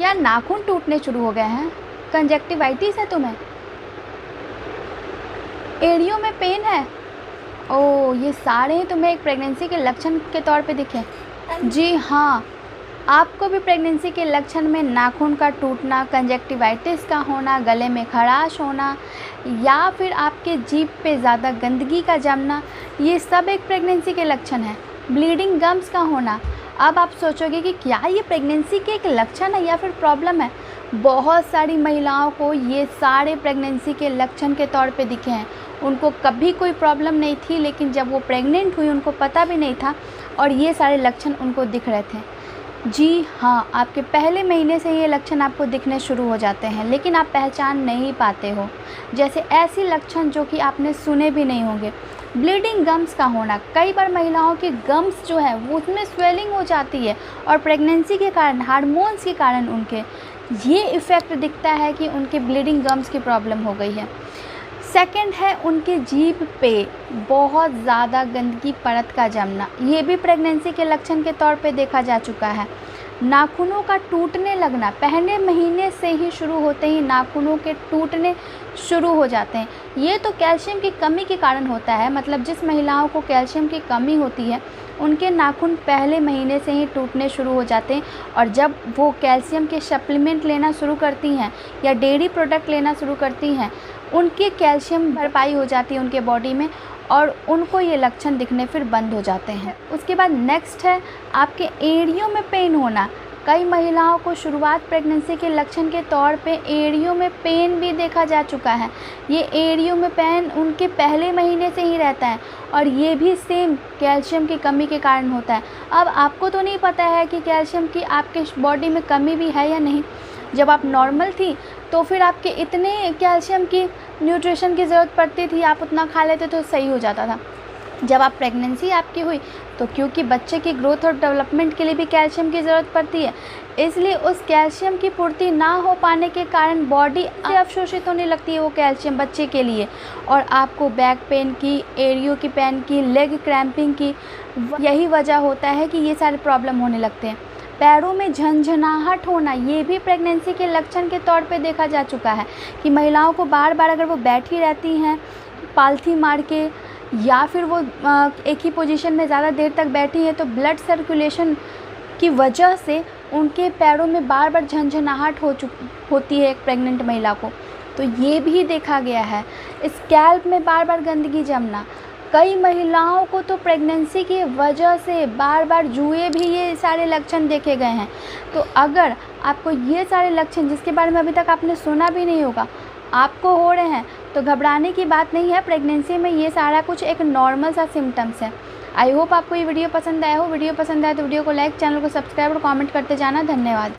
क्या नाखून टूटने शुरू हो गए हैं? कंजक्टिवाइटिस है तुम्हें? एड़ियों में पेन है? ओह, ये सारे तुम्हें एक प्रेगनेंसी के लक्षण के तौर पे दिखे? जी हाँ, आपको भी प्रेगनेंसी के लक्षण में नाखून का टूटना, कंजक्टिवाइटिस का होना, गले में खराश होना या फिर आपके जीभ पे ज़्यादा गंदगी का जमना, ये सब एक प्रेगनेंसी के लक्षण हैं। ब्लीडिंग गम्स का होना। अब आप सोचोगे कि क्या ये प्रेगनेंसी के एक लक्षण है या फिर प्रॉब्लम है? बहुत सारी महिलाओं को ये सारे प्रेगनेंसी के लक्षण के तौर पे दिखे हैं। उनको कभी कोई प्रॉब्लम नहीं थी, लेकिन जब वो प्रेग्नेंट हुई उनको पता भी नहीं था और ये सारे लक्षण उनको दिख रहे थे। जी हाँ, आपके पहले महीने से ये लक्षण आपको दिखने शुरू हो जाते हैं, लेकिन आप पहचान नहीं पाते हो। जैसे ऐसे लक्षण जो कि आपने सुने भी नहीं होंगे। ब्लीडिंग गम्स का होना। कई बार महिलाओं के गम्स जो है वो उसमें स्वेलिंग हो जाती है और प्रेगनेंसी के कारण, हार्मोन्स के कारण उनके ये इफ़ेक्ट दिखता है कि उनके ब्लीडिंग गम्स की प्रॉब्लम हो गई है। सेकंड है उनके जीभ पे बहुत ज़्यादा गंदगी परत का जमना। ये भी प्रेगनेंसी के लक्षण के तौर पे देखा जा चुका है। नाखूनों का टूटने लगना। पहले महीने से ही शुरू होते ही नाखूनों के टूटने शुरू हो जाते हैं। ये तो कैल्शियम की कमी के कारण होता है। मतलब जिस महिलाओं को कैल्शियम की कमी होती है उनके नाखून पहले महीने से ही टूटने शुरू हो जाते हैं, और जब वो कैल्शियम के सप्लीमेंट लेना शुरू करती हैं या डेयरी प्रोडक्ट लेना शुरू करती हैं, उनकी कैल्शियम भरपाई हो जाती है उनके बॉडी में और उनको ये लक्षण दिखने फिर बंद हो जाते हैं। उसके बाद नेक्स्ट है आपके एड़ियों में पेन होना। कई महिलाओं को शुरुआत प्रेगनेंसी के लक्षण के तौर पे एड़ियों में पेन भी देखा जा चुका है। ये एड़ियों में पेन उनके पहले महीने से ही रहता है और ये भी सेम कैल्शियम की कमी के कारण होता है। अब आपको तो नहीं पता है कि कैल्शियम की आपके बॉडी में कमी भी है या नहीं। जब आप नॉर्मल थी तो फिर आपके इतने कैल्शियम की न्यूट्रिशन की ज़रूरत पड़ती थी, आप उतना खा लेते तो सही हो जाता था। जब आप प्रेगनेंसी आपकी हुई तो क्योंकि बच्चे की ग्रोथ और डेवलपमेंट के लिए भी कैल्शियम की ज़रूरत पड़ती है, इसलिए उस कैल्शियम की पूर्ति ना हो पाने के कारण बॉडी अवशोषित होने लगती है वो कैल्शियम बच्चे के लिए, और आपको बैक पेन की, एड़ियों की पेन की, लेग क्रैम्पिंग की, यही वजह होता है कि ये सारे प्रॉब्लम होने लगते हैं। पैरों में झंझनाहट होना, ये भी प्रेगनेंसी के लक्षण के तौर पे देखा जा चुका है कि महिलाओं को बार बार अगर वो बैठी रहती हैं पालथी मार के या फिर वो एक ही पोजीशन में ज़्यादा देर तक बैठी है तो ब्लड सर्कुलेशन की वजह से उनके पैरों में बार बार झंझनाहट होती है एक प्रेग्नेंट महिला को, तो ये भी देखा गया है। स्कैल्प में बार बार गंदगी जमना। कई महिलाओं को तो प्रेगनेंसी की वजह से बार बार जुए भी ये सारे लक्षण देखे गए हैं। तो अगर आपको ये सारे लक्षण जिसके बारे में अभी तक आपने सुना भी नहीं होगा आपको हो रहे हैं तो घबराने की बात नहीं है। प्रेगनेंसी में ये सारा कुछ एक नॉर्मल सा सिम्टम्स है। आई होप आपको ये वीडियो पसंद आया हो। वीडियो पसंद आया तो वीडियो को लाइक, चैनल को सब्सक्राइब और कमेंट करते जाना। धन्यवाद।